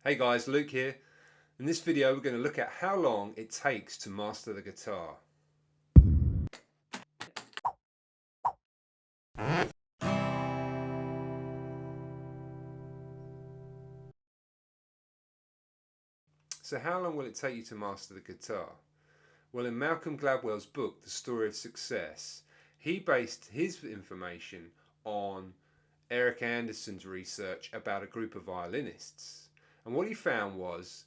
Hey guys, Luke here. In this video we're going to look at how long it takes to master the guitar. So how long will it take you to master the guitar? Well, in Malcolm Gladwell's book, The Story of Success, he based his information on Eric Anderson's research about a group of violinists. And what he found was,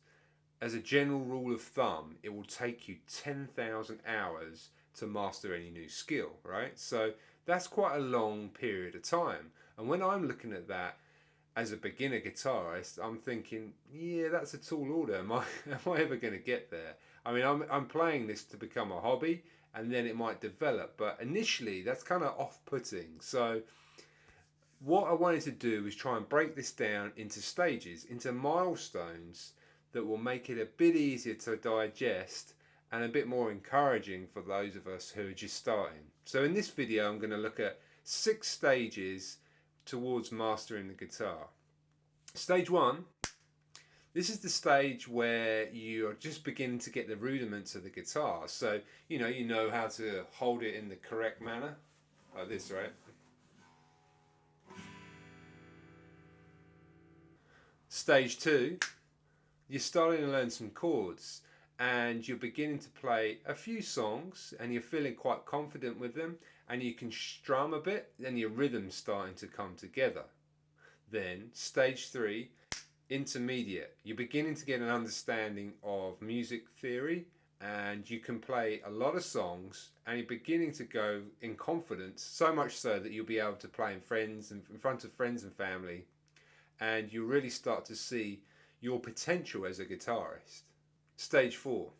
as a general rule of thumb, it will take you 10,000 hours to master any new skill, right? So that's quite a long period of time. And when I'm looking at that as a beginner guitarist, I'm thinking, yeah, that's a tall order. Am I ever going to get there? I mean, I'm playing this to become a hobby, and then it might develop. But initially, that's kind of off-putting. So what I wanted to do was try and break this down into stages, into milestones that will make it a bit easier to digest and a bit more encouraging for those of us who are just starting. So in this video I'm going to look at 6 stages towards mastering the guitar. Stage 1, this is the stage where you are just beginning to get the rudiments of the guitar. So you know how to hold it in the correct manner, like this, right? Stage 2, you're starting to learn some chords and you're beginning to play a few songs and you're feeling quite confident with them and you can strum a bit, then your rhythm's starting to come together. Then stage 3, intermediate, you're beginning to get an understanding of music theory and you can play a lot of songs and you're beginning to go in confidence, so much so that you'll be able to play in front of friends and family, and you really start to see your potential as a guitarist. Stage 4.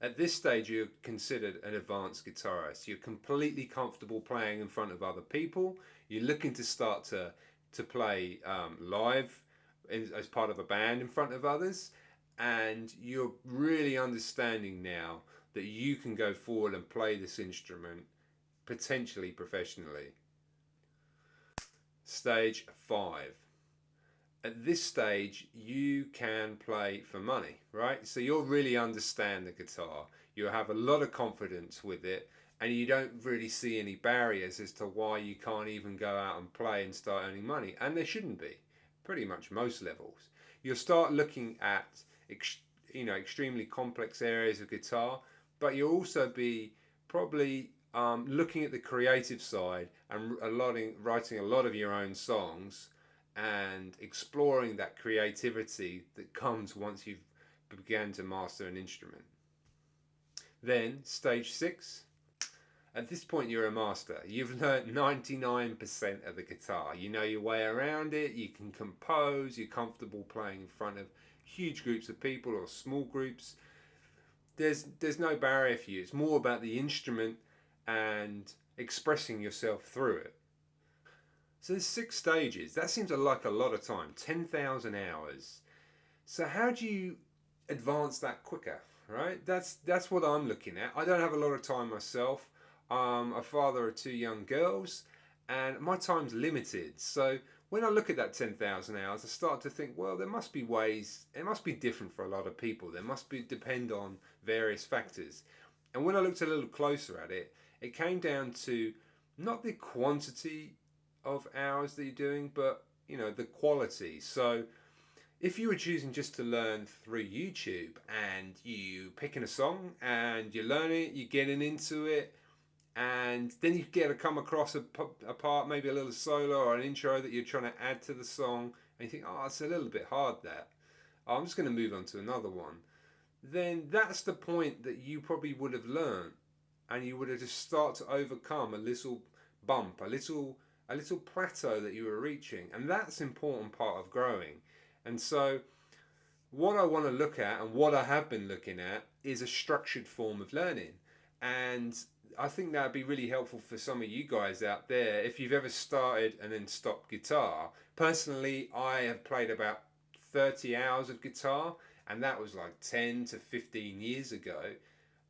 At this stage you're considered an advanced guitarist. You're completely comfortable playing in front of other people. You're looking to start to play live as part of a band in front of others, and you're really understanding now that you can go forward and play this instrument potentially professionally. Stage 5. At this stage you can play for money, right? So you'll really understand the guitar, you'll have a lot of confidence with it, and you don't really see any barriers as to why you can't even go out and play and start earning money. And there shouldn't be, pretty much most levels. You'll start looking at extremely complex areas of guitar, but you'll also be probably looking at the creative side and writing a lot of your own songs and exploring that creativity that comes once you've began to master an instrument. Then stage 6, at this point you're a master. You've learnt 99% of the guitar. You know your way around it, you can compose, you're comfortable playing in front of huge groups of people or small groups. There's no barrier for you. It's more about the instrument and expressing yourself through it. So there's 6 stages. That seems like a lot of time, 10,000 hours. So how do you advance that quicker, right? That's what I'm looking at. I don't have a lot of time myself. I'm a father of 2 young girls and my time's limited. So when I look at that 10,000 hours, I start to think, well, there must be ways, it must be different for a lot of people. There must depend on various factors. And when I looked a little closer at it, it came down to not the quantity of hours that you're doing, but the quality. So if you were choosing just to learn through YouTube and you picking a song and you learn it, you're getting into it, and then you get to come across a part, maybe a little solo or an intro that you're trying to add to the song, and you think, oh, it's a little bit hard that, I'm just going to move on to another one, then that's the point that you probably would have learned, and you would have just start to overcome a little bump, a little plateau that you were reaching, and that's an important part of growing. And so what I want to look at, and what I have been looking at, is a structured form of learning. And I think that would be really helpful for some of you guys out there if you've ever started and then stopped guitar. Personally, I have played about 30 hours of guitar, and that was like 10 to 15 years ago.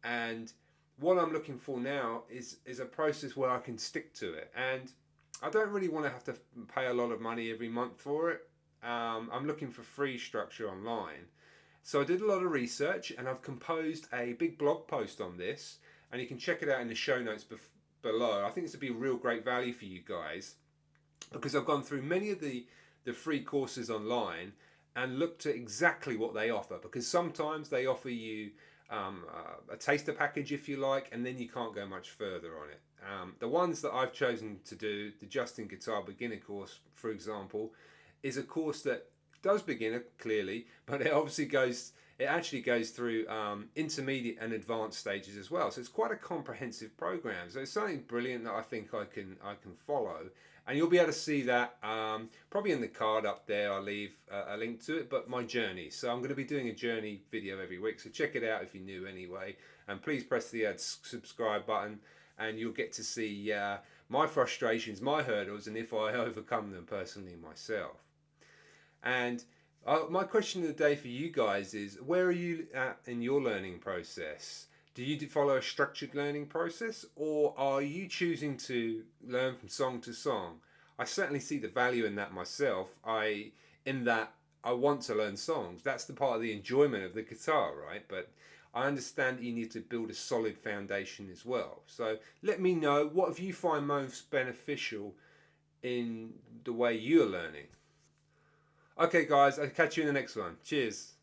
And what I'm looking for now is a process where I can stick to it. And I don't really want to have to pay a lot of money every month for it. I'm looking for free structure online. So I did a lot of research and I've composed a big blog post on this, and you can check it out in the show notes below. I think this would be a real great value for you guys, because I've gone through many of the free courses online and looked at exactly what they offer, because sometimes they offer you a taster package, if you like, and then you can't go much further on it. The ones that I've chosen to do, the Justin Guitar Beginner course, for example, is a course that does beginner clearly, but it actually goes through intermediate and advanced stages as well. So it's quite a comprehensive program. So it's something brilliant that I think I can follow, and you'll be able to see that probably in the card up there. I'll leave a link to it, but my journey. So I'm going to be doing a journey video every week. So check it out if you're new anyway, and please press the subscribe button, and you'll get to see my frustrations, my hurdles, and if I overcome them personally myself. And my question of the day for you guys is, where are you at in your learning process? Do you follow a structured learning process, or are you choosing to learn from song to song? I certainly see the value in that myself. In that I want to learn songs. That's the part of the enjoyment of the guitar, right? But I understand that you need to build a solid foundation as well. So let me know, what have you find most beneficial in the way you're learning? Okay guys, I'll catch you in the next one. Cheers.